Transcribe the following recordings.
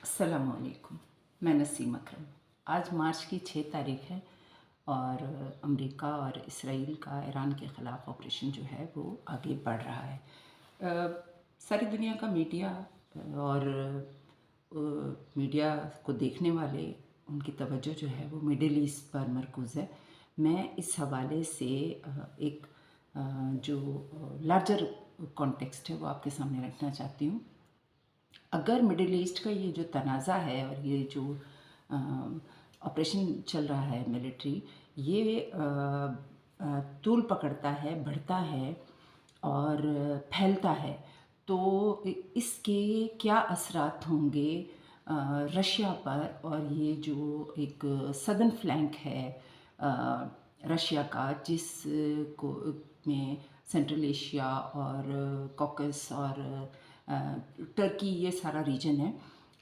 अस्सलामुअलैकुम। मैं नसीम अकरम। आज मार्च की 6 तारीख़ है और अमेरिका और इसराइल का ईरान के ख़िलाफ़ ऑपरेशन जो है वो आगे बढ़ रहा है। सारी दुनिया का मीडिया और मीडिया को देखने वाले उनकी तवज्जो जो है वो मिडिल ईस्ट पर मरकूज़ है। मैं इस हवाले से एक जो लार्जर कॉन्टेक्स्ट है वो आपके सामने रखना चाहती हूँ। अगर मिडिल ईस्ट का ये जो तनाज़ा है और ये जो ऑपरेशन चल रहा है मिलिट्री, ये तूल पकड़ता है, बढ़ता है और फैलता है, तो इसके क्या असरात होंगे रशिया पर। और ये जो एक सदर्न फ्लैंक है रशिया का, जिस को में सेंट्रल एशिया और कॉकस और टर्की, ये सारा रीजन है,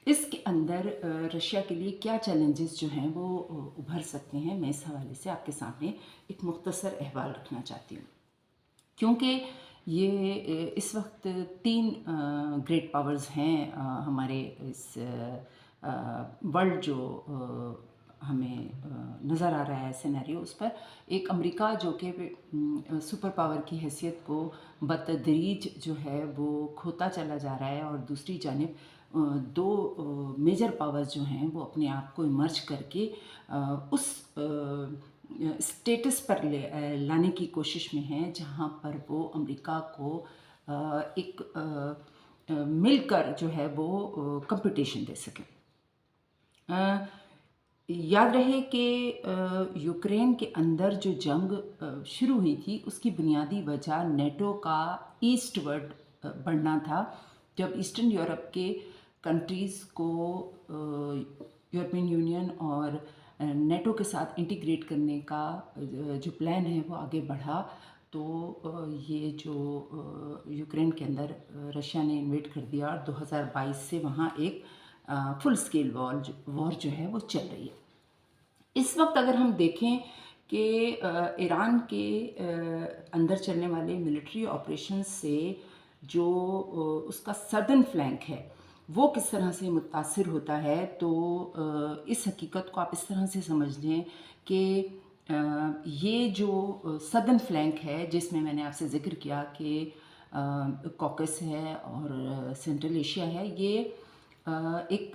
इसके अंदर रशिया के लिए क्या चैलेंजेस जो हैं वो उभर सकते हैं, मैं इस हवाले से आपके सामने एक मुख्तसर अहवाल रखना चाहती हूँ। क्योंकि ये इस वक्त 3 ग्रेट पावर्स हैं हमारे इस वर्ल्ड जो हमें नज़र आ रहा है सिनेरियो, उस पर एक अमेरिका जो कि सुपर पावर की हैसियत को बतदरीज जो है वो खोता चला जा रहा है, और दूसरी जानिब दो मेजर पावर्स जो हैं वो अपने आप को इमर्ज करके उस स्टेटस पर लाने की कोशिश में हैं जहां पर वो अमेरिका को एक मिलकर जो है वो कंपटीशन दे सकें। याद रहे कि यूक्रेन के अंदर जो जंग शुरू हुई थी, उसकी बुनियादी वजह नेटो का ईस्टवर्ड बढ़ना था। जब ईस्टर्न यूरोप के कंट्रीज़ को यूरोपियन यूनियन और नेटो के साथ इंटीग्रेट करने का जो प्लान है वो आगे बढ़ा, तो ये जो यूक्रेन के अंदर रशिया ने इन्वेड कर दिया और 2022 से वहाँ एक फुल स्केल वॉर जो है वो चल रही है। इस वक्त अगर हम देखें कि ईरान के अंदर चलने वाले मिलिट्री ऑपरेशन से जो उसका सदर्न फ्लैंक है वो किस तरह से मुतासिर होता है, तो इस हकीकत को आप इस तरह से समझ लें कि ये जो सदर्न फ्लैंक है, जिसमें मैंने आपसे ज़िक्र किया कि कॉकस है और सेंट्रल एशिया है, ये एक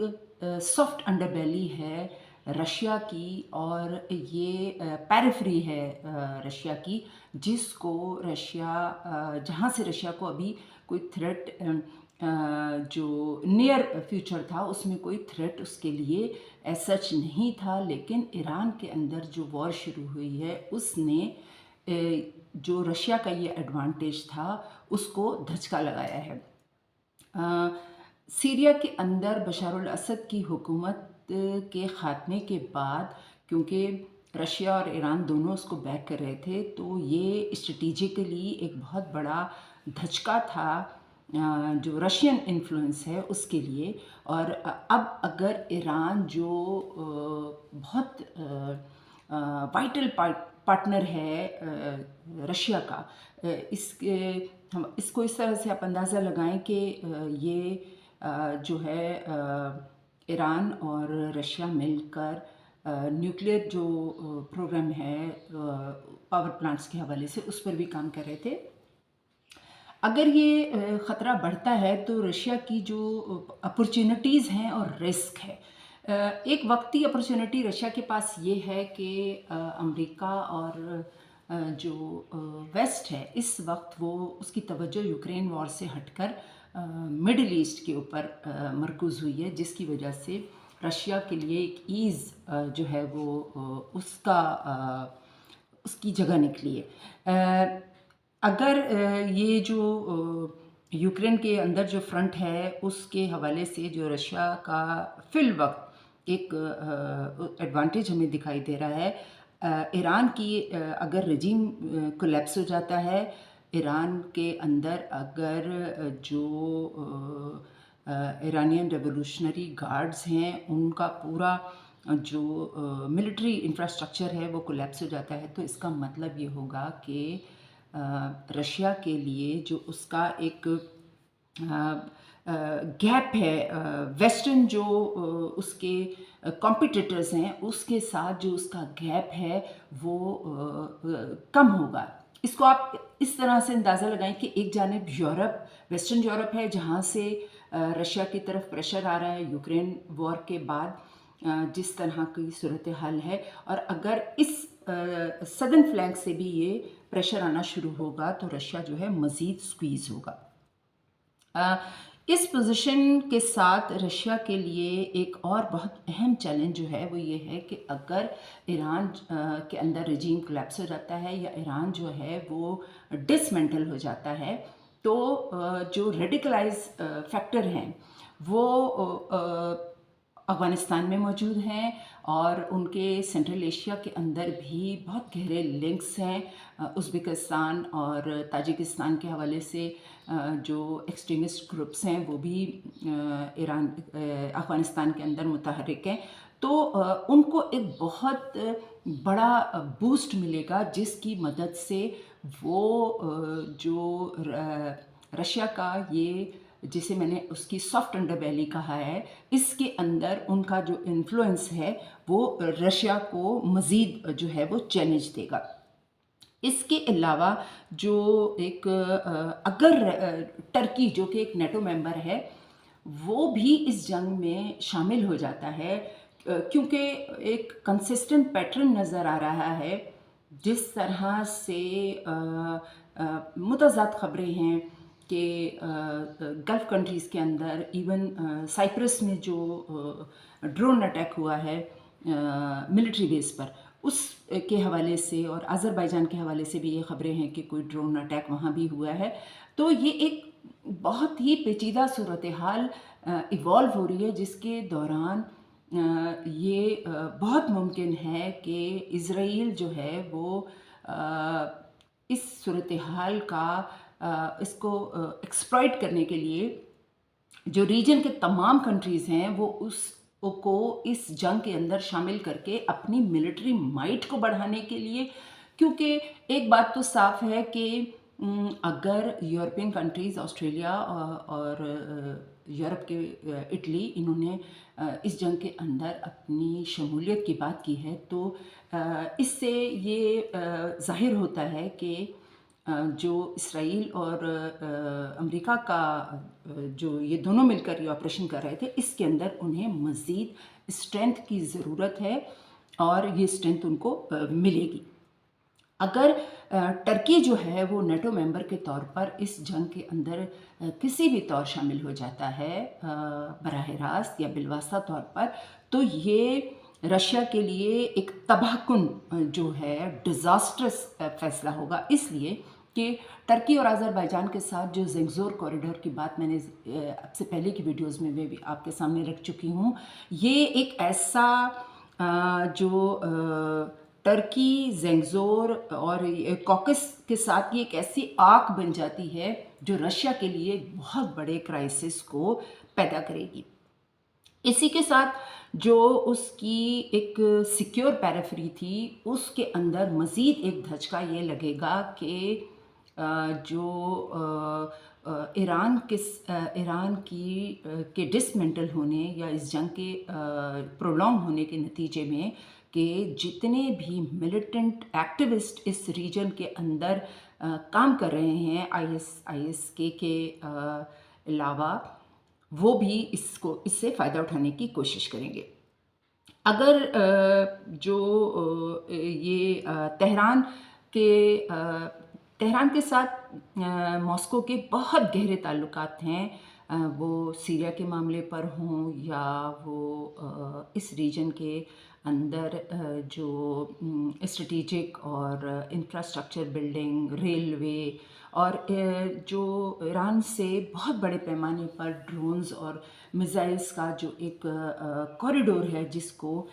सॉफ्ट अंडरबेली है रशिया की, और ये पेरिफेरी है रशिया की, जिसको रशिया जहाँ से रशिया को अभी कोई थ्रेट जो नियर फ्यूचर था उसमें कोई थ्रेट उसके लिए एज सच नहीं था, लेकिन ईरान के अंदर जो वॉर शुरू हुई है उसने जो रशिया का ये एडवांटेज था उसको धचका लगाया है। सीरिया के अंदर बशारुल असद की हुकूमत के ख़ात्मे के बाद, क्योंकि रशिया और ईरान दोनों उसको बैक कर रहे थे, तो ये स्ट्रेटिजिकली एक बहुत बड़ा धचका था जो रशियन इन्फ्लुएंस है उसके लिए। और अब अगर ईरान जो बहुत वाइटल पार्टनर है रशिया का, इसके हम इसको इस तरह से आप अंदाज़ा लगाएं कि ये जो है ईरान और रशिया मिलकर न्यूक्लियर जो प्रोग्राम है पावर प्लांट्स के हवाले से उस पर भी काम कर रहे थे। अगर ये ख़तरा बढ़ता है तो रशिया की जो अपॉर्चुनिटीज़ हैं और रिस्क है, एक वक्ती अपॉर्चुनिटी रशिया के पास ये है कि अमेरिका और जो वेस्ट है इस वक्त वो उसकी तवज्जो यूक्रेन वॉर से हटकर मिडिल ईस्ट के ऊपर मरकूज़ हुई है, जिसकी वजह से रशिया के लिए एक ईज़ जो है वो उसकी जगह निकली है। अगर ये जो यूक्रेन के अंदर जो फ्रंट है उसके हवाले से जो रशिया का फिल वक्त एक एडवांटेज हमें दिखाई दे रहा है, ईरान की अगर रजीम कोलैप्स हो जाता है, ईरान के अंदर अगर जो ईरानियन रेवोल्यूशनरी गार्ड्स हैं उनका पूरा जो मिलिट्री इंफ्रास्ट्रक्चर है वो कोलैप्स हो जाता है, तो इसका मतलब ये होगा कि रशिया के लिए जो उसका एक گیپ ہے ویسٹرن جو اس کے کمپٹیٹرز ہیں اس کے ساتھ جو اس کا گیپ ہے وہ کم ہوگا. اس کو آپ اس طرح سے اندازہ لگائیں کہ ایک جانب یورپ ویسٹرن یورپ ہے جہاں سے رشیا کی طرف پریشر آ رہا ہے یوکرین وار کے بعد جس طرح کی صورتحال ہے, اور اگر اس سدرن فلینک سے بھی یہ پریشر آنا شروع ہوگا تو رشیا جو ہے مزید سکویز ہوگا. اس پوزیشن کے ساتھ رشیا کے لیے ایک اور بہت اہم چیلنج جو ہے وہ یہ ہے کہ اگر ایران کے اندر رجیم کولیپس ہو جاتا ہے یا ایران جو ہے وہ ڈسمنٹل ہو جاتا ہے تو جو ریڈیکلائز فیکٹر ہیں وہ افغانستان میں موجود ہیں اور ان کے سینٹرل ایشیا کے اندر بھی بہت گہرے لنکس ہیں. ازبکستان اور تاجکستان کے حوالے سے جو ایکسٹریمسٹ گروپس ہیں وہ بھی افغانستان کے اندر متحرک ہیں, تو ان کو ایک بہت بڑا بوسٹ ملے گا جس کی مدد سے وہ جو رشیا کا یہ جسے میں نے اس کی سافٹ انڈر بیلی کہا ہے, اس کے اندر ان کا جو انفلوئنس ہے وہ رشیا کو مزید جو ہے وہ چیلنج دے گا. اس کے علاوہ جو ایک اگر ٹرکی جو کہ ایک نیٹو ممبر ہے وہ بھی اس جنگ میں شامل ہو جاتا ہے, کیونکہ ایک کنسسٹنٹ پیٹرن نظر آ رہا ہے جس طرح سے متضاد خبریں ہیں کہ گلف کنٹریز کے اندر ایون سائپرس میں جو ڈرون اٹیک ہوا ہے ملٹری بیس پر اس کے حوالے سے, اور آذربائیجان کے حوالے سے بھی یہ خبریں ہیں کہ کوئی ڈرون اٹیک وہاں بھی ہوا ہے. تو یہ ایک بہت ہی پیچیدہ صورتحال ایوالو ہو رہی ہے جس کے دوران یہ بہت ممکن ہے کہ اسرائیل جو ہے وہ اس صورتحال کا اس کو ایکسپلائٹ کرنے کے لیے جو ریجن کے تمام کنٹریز ہیں وہ اس کو اس جنگ کے اندر شامل کر کے اپنی ملٹری مائٹ کو بڑھانے کے لیے, کیونکہ ایک بات تو صاف ہے کہ اگر یورپین کنٹریز آسٹریلیا اور یورپ کے اٹلی انہوں نے اس جنگ کے اندر اپنی شمولیت کی بات کی ہے تو اس سے یہ ظاہر ہوتا ہے کہ جو اسرائیل اور امریکہ کا جو یہ دونوں مل کر یہ آپریشن کر رہے تھے اس کے اندر انہیں مزید اسٹرینتھ کی ضرورت ہے اور یہ اسٹرینتھ ان کو ملے گی. اگر ٹرکی جو ہے وہ نیٹو ممبر کے طور پر اس جنگ کے اندر کسی بھی طور شامل ہو جاتا ہے براہ راست یا بالواسطہ طور پر, تو یہ رشیا کے لیے ایک تباہ کن جو ہے ڈیزاسٹرس فیصلہ ہوگا, اس لیے کہ ٹرکی اور آذربائیجان کے ساتھ جو زنگزور کوریڈور کی بات میں نے اب سے پہلے کی ویڈیوز میں بھی آپ کے سامنے رکھ چکی ہوں, یہ ایک ایسا جو ٹرکی زنگزور اور کوکس کے ساتھ یہ ایک ایسی آگ بن جاتی ہے جو رشیا کے لیے بہت بڑے کرائسس کو پیدا کرے گی. اسی کے ساتھ جو اس کی ایک سیکیور پیریفری تھی اس کے اندر مزید ایک دھچکا یہ لگے گا کہ جو ایران کے ڈسمنٹل ہونے یا اس جنگ کے پرولونگ ہونے کے نتیجے میں کہ جتنے بھی ملیٹنٹ ایکٹیوسٹ اس ریجن کے اندر کام کر رہے ہیں آئی ایس کے علاوہ وہ بھی اس سے فائدہ اٹھانے کی کوشش کریں گے. اگر جو یہ تہران کے ساتھ ماسکو کے بہت گہرے تعلقات ہیں, وہ سیریا کے معاملے پر ہوں یا وہ اس ریجن کے اندر جو اسٹریٹجک اور انفراسٹرکچر بلڈنگ ریلوے اور جو ایران سے بہت بڑے پیمانے پر ڈرونز اور میزائلز کا جو ایک کوریڈور ہے جس کو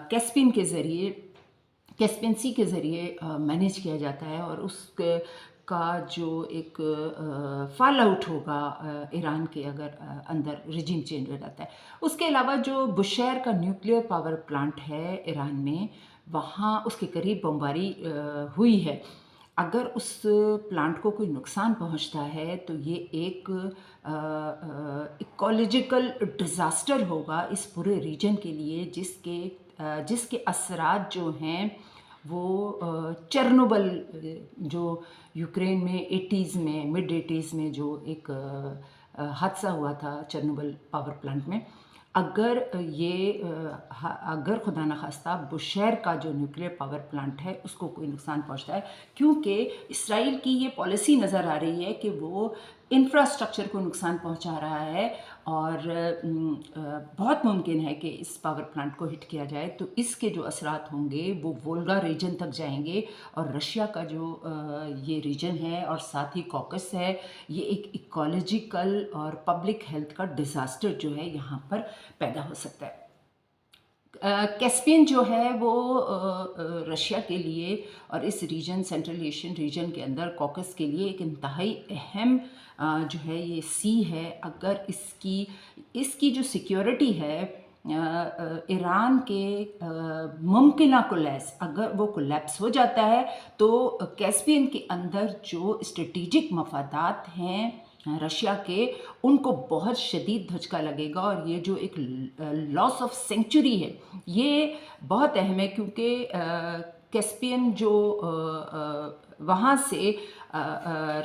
کیسپین سی کے ذریعے مینیج کیا جاتا ہے, اور اس کا جو ایک فال آؤٹ ہوگا ایران کے اگر اندر رجیم چینج ہو جاتا ہے. اس کے علاوہ جو بشیر کا نیوکلیئر پاور پلانٹ ہے ایران میں, وہاں اس کے قریب بمباری ہوئی ہے. अगर उस प्लांट को कोई नुकसान पहुंचता है तो ये एक इकोलॉजिकल डिज़ास्टर होगा इस पूरे रीजन के लिए, जिसके असरात जो हैं वो चेरनोबिल, जो यूक्रेन में 80s में, मिड 80s में जो एक हादसा हुआ था चेरनोबिल पावर प्लांट में, अगर अगर खुदा न खास्ता बुशहर का जो न्यूक्लियर पावर प्लांट है उसको कोई नुकसान पहुंचता है, क्योंकि इसराइल की ये पॉलिसी नज़र आ रही है कि वो इंफ्रास्ट्रक्चर को नुकसान पहुंचा रहा है, और बहुत मुमकिन है कि इस पावर प्लांट को हिट किया जाए तो इसके जो असरात होंगे वो वोल्गा रीजन तक जाएंगे, और रशिया का जो ये रीजन है और साथ ही कॉकस है, ये एक इकोलॉजिकल और पब्लिक हेल्थ का डिज़ास्टर जो है यहाँ पर पैदा हो सकता है। कैस्पियन जो है वो रशिया के लिए और इस रीजन, सेंट्रल एशियन रीजन के अंदर कॉकस के लिए एक इंतहाई अहम जो है ये सी है। अगर इसकी जो सिक्योरिटी है, ईरान के मुमकिन कोलैप्स, अगर वो कोलैप्स हो जाता है तो कैस्पियन के अंदर जो स्ट्रेटेजिक मफादात हैं रशिया के, उनको बहुत शदीद धचका लगेगा, और ये जो एक लॉस ऑफ सेंचुरी है ये बहुत अहम है, क्योंकि कैस्पियन जो वहाँ से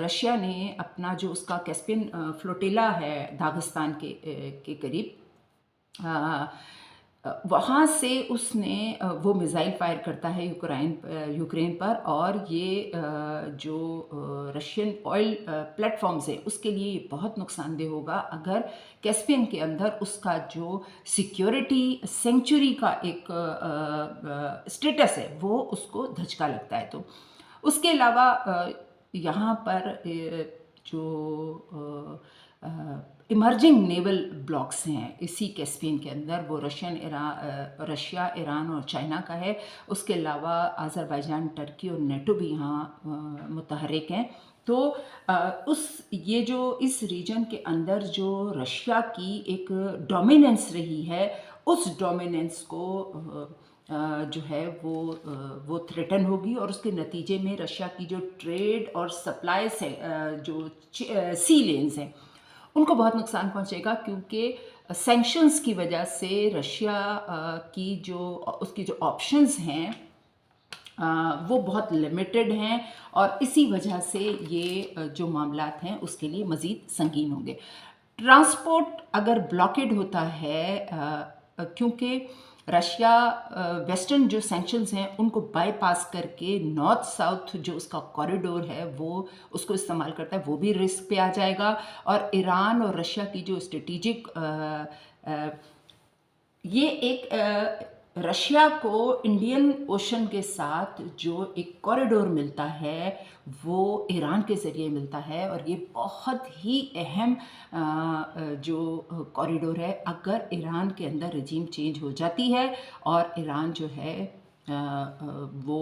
रशिया ने अपना जो उसका कैस्पियन फ्लोटिला है दागिस्तान के करीब, वहाँ से उसने वो मिज़ाइल फायर करता है यूक्रेन पर, और ये जो रशियन ऑयल प्लेटफॉर्म्स है उसके लिए ये बहुत नुकसानदेह होगा अगर कैस्पियन के अंदर उसका जो सिक्योरिटी सेंचुरी का एक स्टेटस है वो उसको धचका लगता है। तो उसके अलावा यहाँ पर जो इमर्जिंग नेवल ब्लॉक्स हैं इसी कैस्पियन के अंदर, वो रशिया, ईरान और चाइना का है। उसके अलावा अज़रबैजान, टर्की और नेटो भी यहाँ मुतहर्रिक हैं। तो ये जो इस रीजन के अंदर जो रशिया की एक डोमिनेंस रही है, उस डोमिनेंस को जो है वो थ्रेटन होगी, और उसके नतीजे में रशिया की जो ट्रेड और सप्लाई से जो सी लेन्स हैं उनको बहुत नुकसान पहुंचेगा, क्योंकि सैंक्शंस की वजह से रशिया उसकी जो ऑप्शंस हैं वो बहुत लिमिटेड हैं, और इसी वजह से ये जो मामलात हैं उसके लिए मज़ीद संगीन होंगे। ट्रांसपोर्ट अगर ब्लॉकेड होता है, क्योंकि रशिया वेस्टर्न जो सैंक्शंस हैं उनको बाईपास करके नॉर्थ साउथ जो उसका कॉरिडोर है वो उसको इस्तेमाल करता है, वो भी रिस्क पे आ जाएगा। और ईरान और रशिया की जो स्ट्रेटेजिक ये एक रशिया को इंडियन ओशन के साथ जो एक कॉरिडोर मिलता है वो ईरान के ज़रिए मिलता है, और ये बहुत ही अहम जो कॉरिडोर है। अगर ईरान के अंदर रजीम चेंज हो जाती है और ईरान जो है वो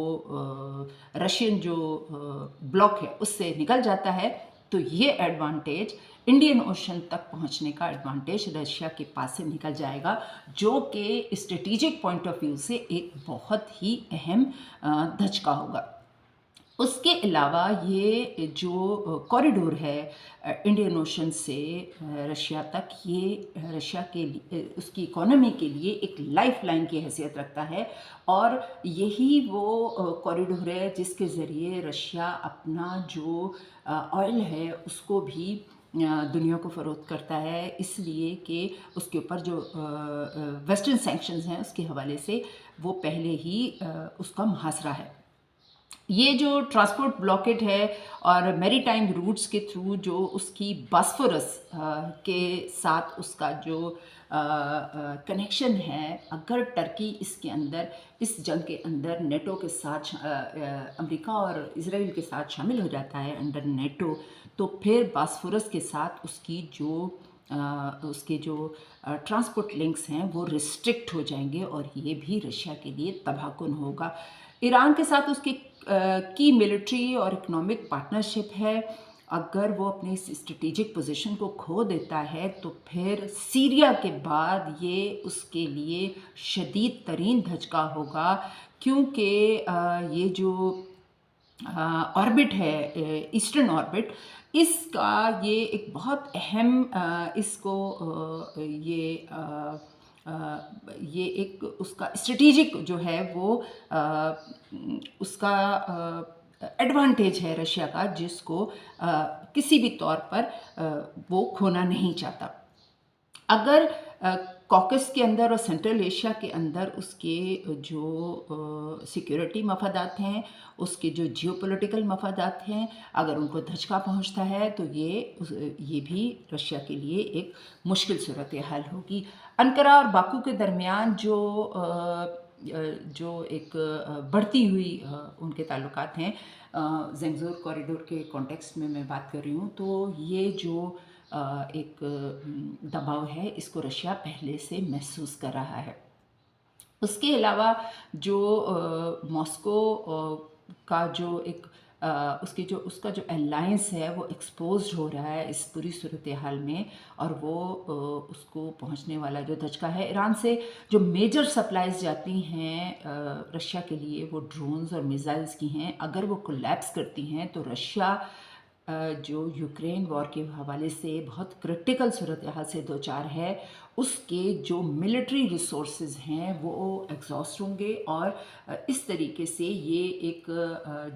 रशियन जो ब्लॉक है उससे निकल जाता है, तो ये एडवांटेज, इंडियन ओशन तक पहुंचने का एडवांटेज रशिया के पास से निकल जाएगा, जो कि स्ट्रेटेजिक पॉइंट ऑफ व्यू से एक बहुत ही अहम धचका होगा। उसके अलावा ये जो कॉरिडोर है इंडियन ओशन से रशिया तक, ये रशिया के लिए, उसकी इकोनॉमी के लिए एक लाइफ लाइन की हैसियत रखता है, और यही वो कॉरिडोर है जिसके ज़रिए रशिया अपना जो ऑयल है उसको भी दुनिया को फ़रोख्त करता है, इसलिए कि उसके ऊपर जो वेस्टर्न सैंक्शंस हैं उसके हवाले से वो पहले ही उसका मुहासरा है। ये जो ट्रांसपोर्ट ब्लॉकेट है और मैरीटाइम रूट्स के थ्रू जो उसकी बॉस्फोरस के साथ उसका जो कनेक्शन है, अगर टर्की इसके अंदर, इस जंग के अंदर नेटो के साथ, अमेरिका और इजराइल के साथ शामिल हो जाता है अंडर नेटो, तो फिर बॉस्फोरस के साथ उसके जो ट्रांसपोर्ट लिंक्स हैं वो रिस्ट्रिक्ट हो जाएंगे, और ये भी रशिया के लिए तबाहकुन होगा। ईरान के साथ उसकी की मिलिट्री और इकोनॉमिक पार्टनरशिप है। अगर वो अपनी स्ट्रेटेजिक पोजीशन को खो देता है तो फिर सीरिया के बाद ये उसके लिए शदीद तरीन धचका होगा, क्योंकि ये जो ऑर्बिट है, ईस्टर्न ऑर्बिट, इसका ये एक बहुत अहम इसको ये एक उसका स्ट्रेटेजिक जो है वो उसका एडवांटेज है रशिया का, जिसको किसी भी तौर पर वो खोना नहीं चाहता। अगर कॉकस के अंदर और सेंट्रल एशिया के अंदर उसके जो सिक्योरिटी मफादात हैं, उसके जो जियोपॉलिटिकल मफादात हैं, अगर उनको धचका पहुंचता है तो ये भी रशिया के लिए एक मुश्किल सूरत हाल होगी। अंकारा और बाकू के दरमियान जो एक बढ़ती हुई उनके ताल्लुकात हैं, ज़ेंगज़ोर कॉरिडोर के कॉन्टेक्स्ट में मैं बात कर रही हूँ, तो ये जो एक दबाव है, इसको रशिया पहले से महसूस कर रहा है। उसके अलावा जो मॉस्को का जो एक उसका जो अलायंस है वो एक्सपोज्ड हो रहा है इस पूरी सूरत हाल में, और वो उसको पहुंचने वाला जो धचका है ईरान से जो मेजर सप्लाईज जाती हैं रशिया के लिए, वो ड्रोन्स और मिसाइल्स की हैं। अगर वो कोलैप्स करती हैं तो रशिया जो यूक्रेन वॉर के हवाले से बहुत क्रिटिकल सूरत हाल से दो चार है, उसके जो मिलिट्री रिसोर्सेज हैं वो एग्जॉस्ट होंगे, और इस तरीके से ये एक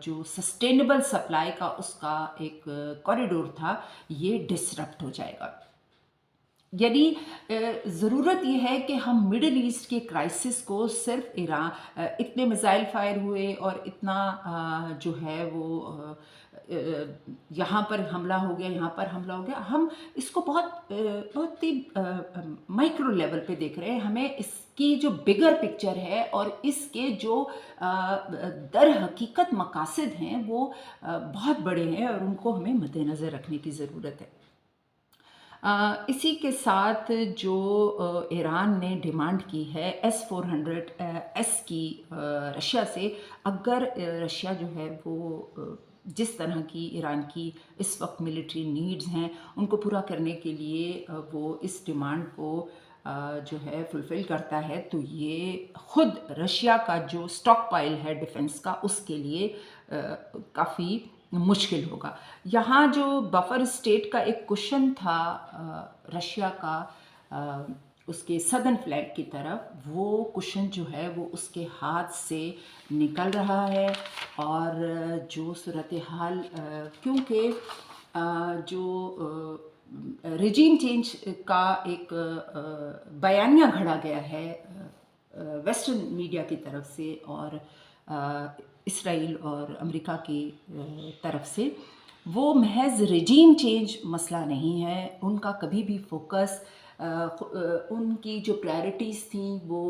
जो सस्टेनेबल सप्लाई का उसका एक कॉरिडोर था, ये डिसरप्ट हो जाएगा। यदि ज़रूरत यह है कि हम मिडिल ईस्ट के क्राइसिस को सिर्फ ईरान इतने मिसाइल फायर हुए और इतना जो है वो यहाँ पर हमला हो गया, यहाँ पर हमला हो गया, हम इसको बहुत ही माइक्रो लेवल पे देख रहे हैं। हमें इसकी जो बिगर पिक्चर है और इसके जो दर हकीकत मकासद हैं वो बहुत बड़े हैं, और उनको हमें मद्देनज़र रखने की ज़रूरत है। इसी के साथ जो ईरान ने डिमांड की है S-400 की रशिया से, अगर रशिया जो है वो जिस तरह की ईरान की इस वक्त मिलिट्री नीड्स हैं उनको पूरा करने के लिए वो इस डिमांड को जो है फुलफ़िल करता है, तो ये ख़ुद रशिया का जो स्टॉक पाइल है डिफेंस का, उसके लिए काफ़ी मुश्किल होगा। यहाँ जो बफर स्टेट का एक क्वेश्चन था रशिया का उसके सदर्न फ्लैग की तरफ, वो क्वेश्चन जो है वो उसके हाथ से निकल रहा है, और जो सूरत हाल क्योंकि जो रिजीम चेंज का एक बयानिया घड़ा गया है वेस्टर्न मीडिया की तरफ से और इसराइल और अमेरिका की तरफ से, वो महज रिजीम चेंज मसला नहीं है। उनका कभी भी फोकस उनकी जो प्रायोरिटीज़ थी वो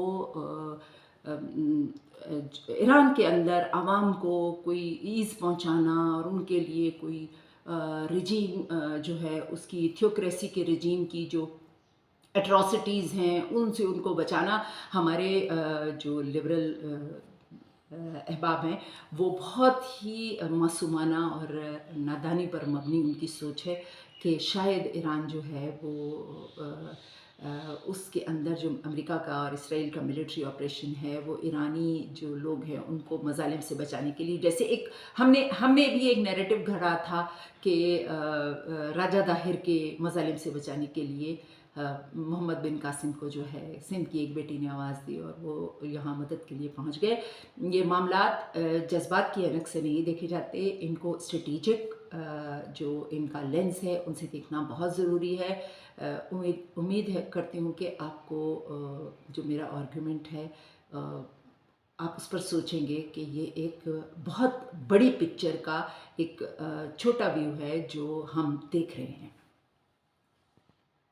ईरान के अंदर आवाम को कोई ईज़ पहुंचाना और उनके लिए कोई रिजीम जो है उसकी थियोक्रेसी के रिजीम की जो एट्रॉसिटीज़ हैं उनसे उनको बचाना, हमारे जो लिबरल अहबाब हैं वो बहुत ही मासूमाना और नादानी पर मबनी उनकी सोच है कि शायद ईरान जो है वो उसके अंदर जो अमेरिका का और इसराइल का मिलिट्री ऑपरेशन है वो ईरानी जो लोग हैं उनको मज़ालिम से बचाने के लिए, जैसे एक हमने भी एक नैरेटिव घड़ा था कि राजा दाहिर के मज़ालिम से बचाने के लिए मोहम्मद बिन कासिम को जो है सिंध की एक बेटी ने आवाज़ दी और वो यहाँ मदद के लिए पहुँच गए। ये मामलात जज्बात की ऐनक से नहीं देखे जाते, इनको स्ट्रेटेजिक जो इनका लेंस है उनसे देखना बहुत ज़रूरी है। उम्मीद करती हूँ कि आपको जो मेरा आर्गुमेंट है आप उस पर सोचेंगे कि ये एक बहुत बड़ी पिक्चर का एक छोटा व्यू है जो हम देख रहे हैं।